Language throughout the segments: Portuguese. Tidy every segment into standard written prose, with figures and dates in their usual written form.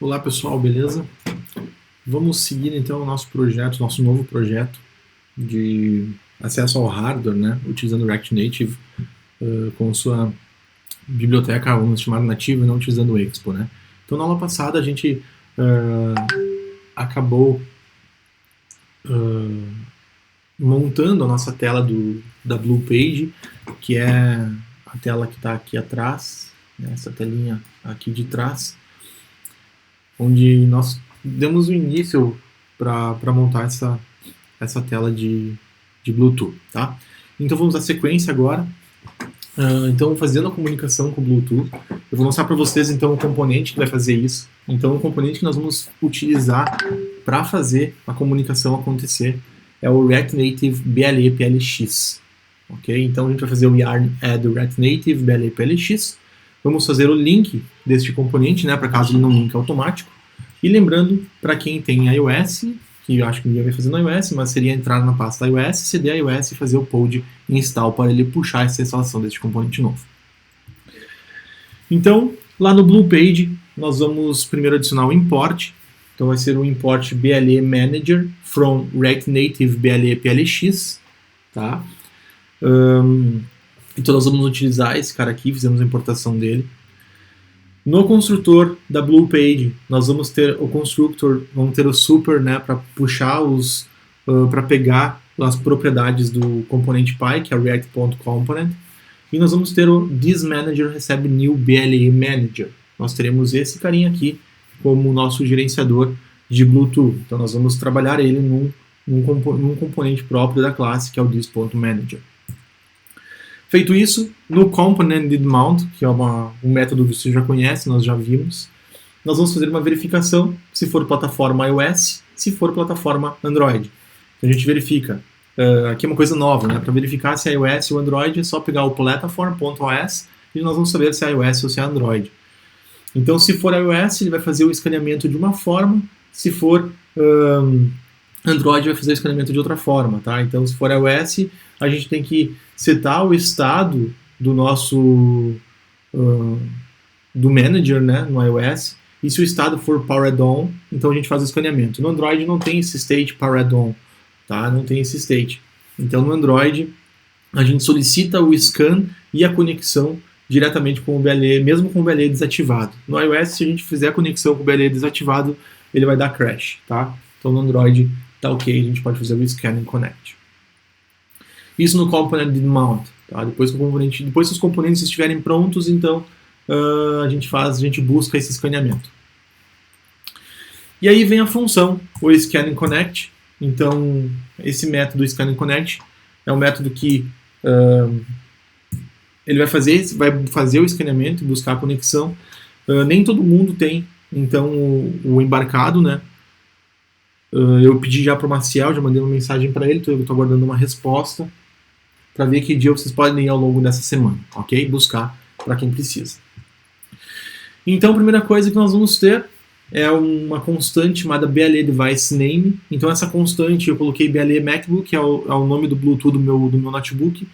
Olá pessoal, beleza? Vamos seguir então o nosso projeto, nosso novo projeto de acesso ao hardware, né? Utilizando React Native com sua biblioteca, vamos chamar nativa, e não utilizando o Expo, né? Então na aula passada a gente acabou montando a nossa tela da Blue Page, que é a tela que está aqui atrás, né? Essa telinha aqui de trás, onde nós demos o início para montar essa tela de Bluetooth, tá? Então vamos à sequência agora. Então, fazendo a comunicação com o Bluetooth, eu vou mostrar para vocês então o componente que vai fazer isso. Então, o componente que nós vamos utilizar para fazer a comunicação acontecer é o React Native BLE PLX. Ok? Então, a gente vai fazer o yarn add React Native BLE PLX. Vamos fazer o link deste componente, né, para caso ele não linke automático. E lembrando, para quem tem iOS, que eu acho que ninguém vai fazer no iOS, mas seria entrar na pasta iOS, cd iOS e fazer o pod install para ele puxar essa instalação deste componente novo. Então, lá no Blue Page, nós vamos primeiro adicionar o import. Então vai ser o import BLE Manager from React Native BLE PLX. Tá? Então nós vamos utilizar esse cara aqui, fizemos a importação dele. No construtor da Blue Page, nós vamos ter o constructor, vamos ter o super, né, para puxar para pegar as propriedades do componente Py, que é o React.component, e nós vamos ter o ThisManager recebe new BLE Manager. Nós teremos esse carinha aqui como nosso gerenciador de Bluetooth. Então nós vamos trabalhar ele num componente próprio da classe, que é o This.Manager. Feito isso, no component.didMount, que é um método que você já conhece, nós já vimos, nós vamos fazer uma verificação se for plataforma iOS, se for plataforma Android. Então a gente verifica, aqui é uma coisa nova, né? Para verificar se é iOS ou Android é só pegar o platform.os e nós vamos saber se é iOS ou se é Android. Então se for iOS, ele vai fazer o escaneamento de uma forma, se for Android vai fazer o escaneamento de outra forma, tá? Então se for iOS, a gente tem que setar o estado do nosso do manager, né, no iOS, e se o estado for powered on, então a gente faz o escaneamento. No Android não tem esse state powered on, tá? Não tem esse state. Então no Android a gente solicita o scan e a conexão diretamente com o BLE, mesmo com o BLE desativado. No iOS, se a gente fizer a conexão com o BLE desativado, ele vai dar crash, tá? Então no Android tá ok, a gente pode fazer o scan and connect. Isso no component.didMount, tá? Depois que os componentes estiverem prontos, então a gente busca esse escaneamento. E aí vem a função, o scan and connect. Então esse método scan and connect é um método que ele vai fazer o escaneamento e buscar a conexão. Nem todo mundo tem, então, o embarcado, né? Eu pedi já para o Maciel, já mandei uma mensagem para ele, eu estou aguardando uma resposta para ver que dia vocês podem ir ao longo dessa semana, ok? Buscar para quem precisa. Então, a primeira coisa que nós vamos ter é uma constante chamada BLE Device Name. Então, essa constante eu coloquei BLE MacBook, que é o nome do Bluetooth do meu notebook.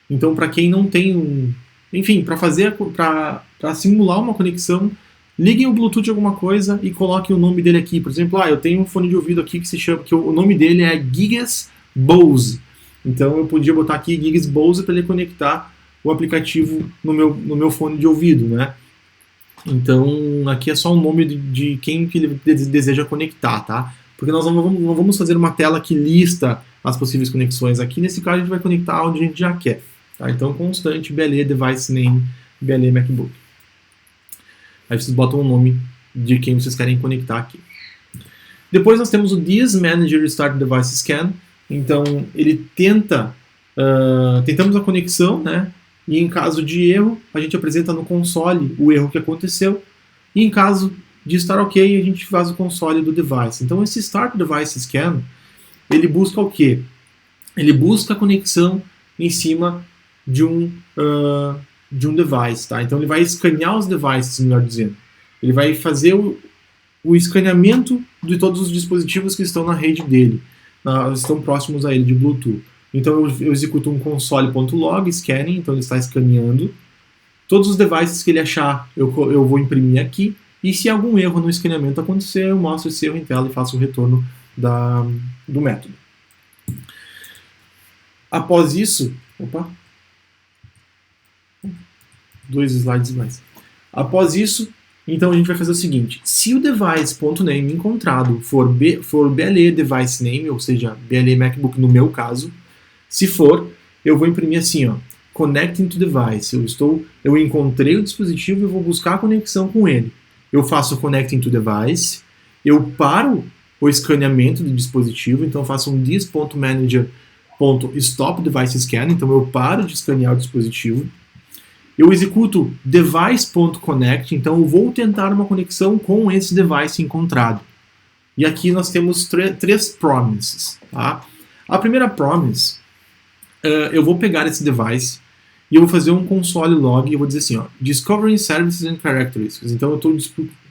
Então, para quem não tem enfim, para simular uma conexão, liguem o Bluetooth de alguma coisa e coloquem o nome dele aqui. Por exemplo, eu tenho um fone de ouvido aqui que se chama, que o nome dele é Gigas Bose. Então eu podia botar aqui Gigas Bose para ele conectar o aplicativo no meu fone de ouvido, né? Então aqui é só o nome de quem que ele deseja conectar, tá? Porque nós não vamos fazer uma tela que lista as possíveis conexões aqui. Nesse caso a gente vai conectar onde a gente já quer, tá? Então constante BLE Device Name BLE MacBook. Aí vocês botam o nome de quem vocês querem conectar aqui. Depois nós temos o ThisManager Start Device Scan. Então ele tentamos a conexão, né? E em caso de erro, a gente apresenta no console o erro que aconteceu. E em caso de estar ok, a gente faz o console do device. Então esse Start Device Scan, ele busca o quê? Ele busca a conexão em cima de um device, tá? Então ele vai escanear os devices, melhor dizendo. Ele vai fazer o escaneamento de todos os dispositivos que estão na rede dele, estão próximos a ele de Bluetooth. Então eu executo um console.log scanning, então ele está escaneando. Todos os devices que ele achar, eu vou imprimir aqui, e se algum erro no escaneamento acontecer, eu mostro esse erro em tela e faço o retorno do método. Após isso, dois slides mais. Após isso, então a gente vai fazer o seguinte: se o device.name encontrado for BLE device name, ou seja, BLE MacBook no meu caso, se for, eu vou imprimir assim, ó, connecting to device. Eu encontrei o dispositivo e vou buscar a conexão com ele. Eu faço connecting to device, eu paro o escaneamento do dispositivo, então eu faço um this.manager.stop device scan, então eu paro de escanear o dispositivo. Eu executo device.connect, então eu vou tentar uma conexão com esse device encontrado. E aqui nós temos três promises. Tá? A primeira promise, eu vou pegar esse device e eu vou fazer um console log e eu vou dizer assim, ó, Discovering Services and Characteristics. Então eu estou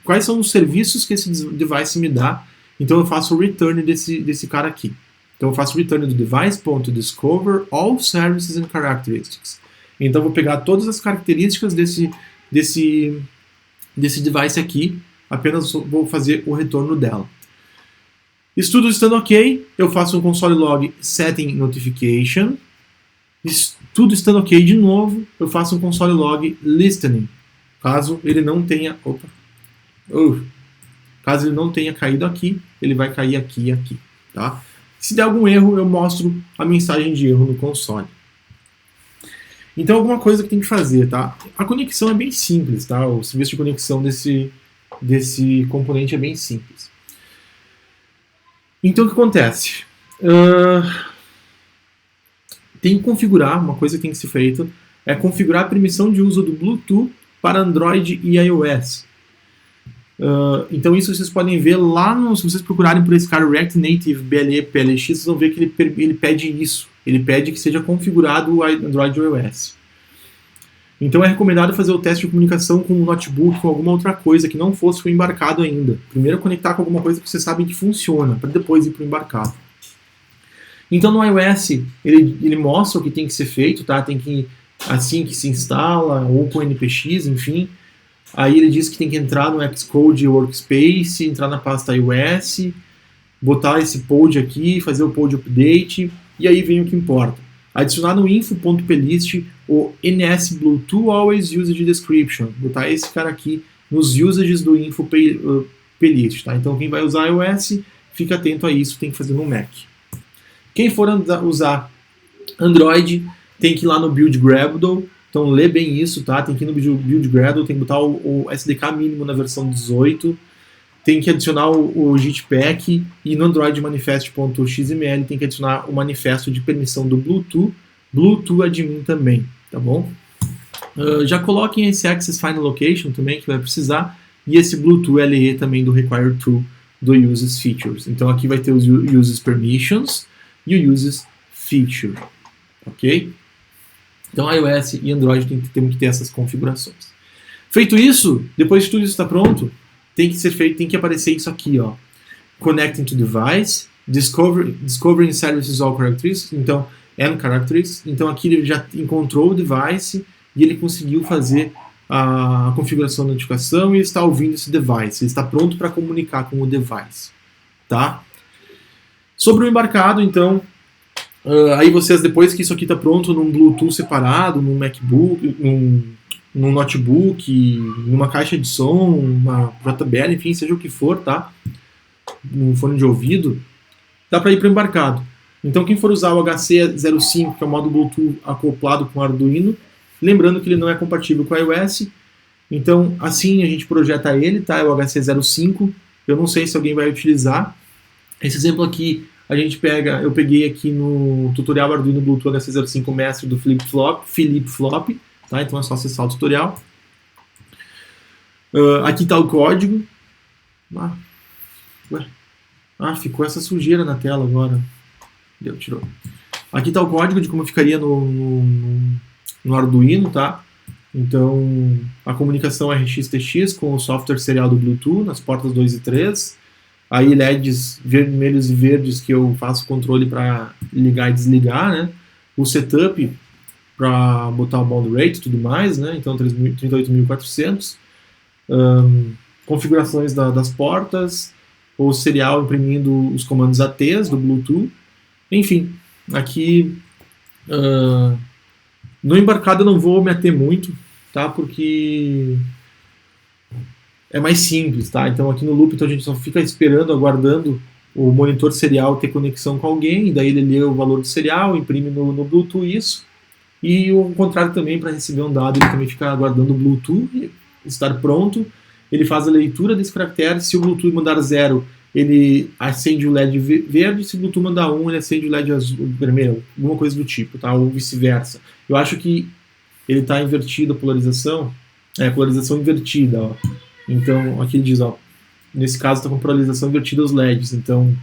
quais são os serviços que esse device me dá. Então eu faço o return desse cara aqui. Então eu faço o return do device.discover all services and characteristics. Então eu vou pegar todas as características desse device aqui, apenas vou fazer o retorno dela. Isso tudo estando ok, eu faço um console log setting notification. Isso tudo estando ok de novo, eu faço um console log listening. Caso ele não tenha... caso ele não tenha caído aqui, ele vai cair aqui e aqui. Tá? Se der algum erro, eu mostro a mensagem de erro no console. Então, alguma coisa que tem que fazer, tá? A conexão é bem simples, tá? O serviço de conexão desse componente é bem simples. Então, o que acontece? Tem que configurar, uma coisa que tem que ser feita, é configurar a permissão de uso do Bluetooth para Android e iOS. Então, isso vocês podem ver lá, se vocês procurarem por esse cara React Native BLE PLX, vocês vão ver que ele pede isso. Ele pede que seja configurado o Android e o iOS. Então é recomendado fazer o teste de comunicação com um notebook, com alguma outra coisa que não fosse o embarcado ainda. Primeiro conectar com alguma coisa que vocês sabem que funciona, para depois ir para o embarcado. Então no iOS ele mostra o que tem que ser feito, tá? Tem que, assim que se instala, ou com NPX, enfim. Aí ele diz que tem que entrar no Xcode Workspace, entrar na pasta iOS, botar esse pod aqui, fazer o pod update, e aí vem o que importa. Adicionar no info.plist o NS Bluetooth Always Usage Description. Botar esse cara aqui nos usages do info.plist. Tá? Então quem vai usar iOS, fica atento a isso, tem que fazer no Mac. Quem for usar Android, tem que ir lá no Build Gradle. Então lê bem isso, tá? Tem que ir no Build Gradle, tem que botar o SDK mínimo na versão 18. Tem que adicionar o Gitpack e no Android manifest.xml tem que adicionar o manifesto de permissão do Bluetooth admin também, tá bom? Já coloquem esse Access Final Location também, que vai precisar, e esse Bluetooth LE também do Require True do Uses Features. Então aqui vai ter os Uses Permissions e o Uses Feature, ok? Então iOS e Android tem que ter essas configurações. Feito isso, depois que tudo isso está pronto, tem que aparecer isso aqui, ó. Connecting to device, discovering services all characteristics, então, and characteristics. Então aqui ele já encontrou o device e ele conseguiu fazer a configuração da notificação e está ouvindo esse device. Ele está pronto para comunicar com o device, tá? Sobre o embarcado, então, aí vocês, depois que isso aqui está pronto num Bluetooth separado, num MacBook, num notebook, numa caixa de som, uma JBL, enfim, seja o que for, tá? Um fone de ouvido, dá para ir para o embarcado. Então, quem for usar o HC05, que é o modo Bluetooth acoplado com Arduino, lembrando que ele não é compatível com iOS, então, assim a gente projeta ele, tá? É o HC05, eu não sei se alguém vai utilizar. Esse exemplo aqui, eu peguei aqui no tutorial Arduino Bluetooth HC05 mestre do Philip Flop, tá? Então é só acessar o tutorial. Aqui está o código. Ficou essa sujeira na tela agora. Tirou. Aqui está o código de como ficaria no Arduino, tá? Então a comunicação é RxTX com o software serial do Bluetooth nas portas 2 e 3. Aí LEDs vermelhos e verdes que eu faço controle para ligar e desligar, né? O setup para botar o baud rate e tudo mais, né? Então 38.400. configurações das portas, ou serial imprimindo os comandos ATs do Bluetooth. Enfim, aqui no embarcado eu não vou me ater muito, tá? Porque é mais simples, tá? Então aqui no loop então, a gente só fica esperando, aguardando o monitor serial ter conexão com alguém, e daí ele lê o valor do serial, imprime no Bluetooth isso, e o contrário também, para receber um dado, ele também fica aguardando o Bluetooth estar pronto, ele faz a leitura desse caractere, se o Bluetooth mandar 0, ele acende o LED verde, se o Bluetooth mandar 1, ele acende o LED azul, vermelho, alguma coisa do tipo, tá? Ou vice-versa. Eu acho que ele está invertido a polarização, polarização invertida, ó. Então, aqui ele diz, ó, nesse caso está com polarização invertida os LEDs, então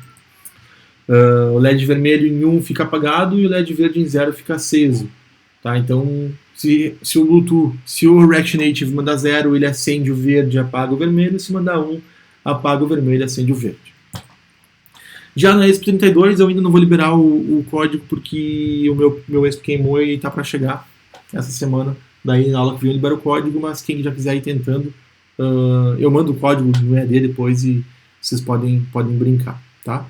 o LED vermelho em 1 fica apagado e o LED verde em 0 fica aceso, tá? Então, se o Bluetooth, se o React Native mandar 0, ele acende o verde e apaga o vermelho, se mandar 1, apaga o vermelho e acende o verde. Já na ESP32 eu ainda não vou liberar o código porque o meu ESP queimou e está para chegar essa semana, daí na aula que vem eu libero o código, mas quem já quiser ir tentando, eu mando o código no EAD depois e vocês podem brincar, tá?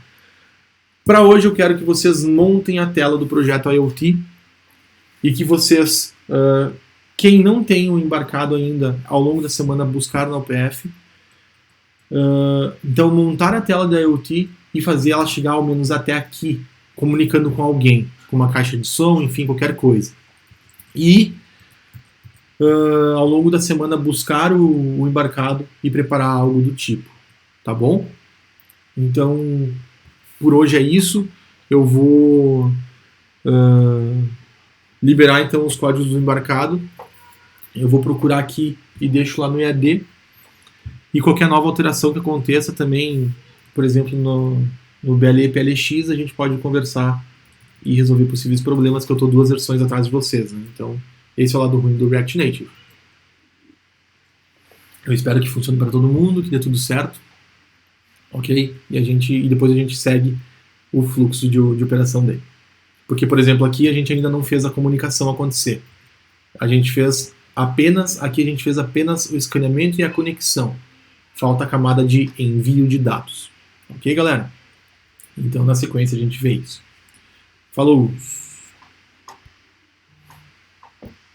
Para hoje eu quero que vocês montem a tela do projeto IoT e que vocês, quem não tem o embarcado ainda, ao longo da semana buscar na UPF, então montar a tela da IoT e fazer ela chegar ao menos até aqui, comunicando com alguém, com uma caixa de som, enfim, qualquer coisa. E ao longo da semana buscar o embarcado e preparar algo do tipo, tá bom? Então, por hoje é isso. Eu vou liberar então os códigos do embarcado. Eu vou procurar aqui e deixo lá no EAD. E qualquer nova alteração que aconteça também, por exemplo, no BLE PLX, a gente pode conversar e resolver possíveis problemas, que eu estou 2 versões atrás de vocês, né? Então, esse é o lado ruim do React Native. Eu espero que funcione para todo mundo, que dê tudo certo, ok? E depois a gente segue o fluxo de operação dele. Porque, por exemplo, aqui a gente ainda não fez a comunicação acontecer. Aqui a gente fez apenas o escaneamento e a conexão. Falta a camada de envio de dados. Ok, galera? Então, na sequência, a gente vê isso. Falou!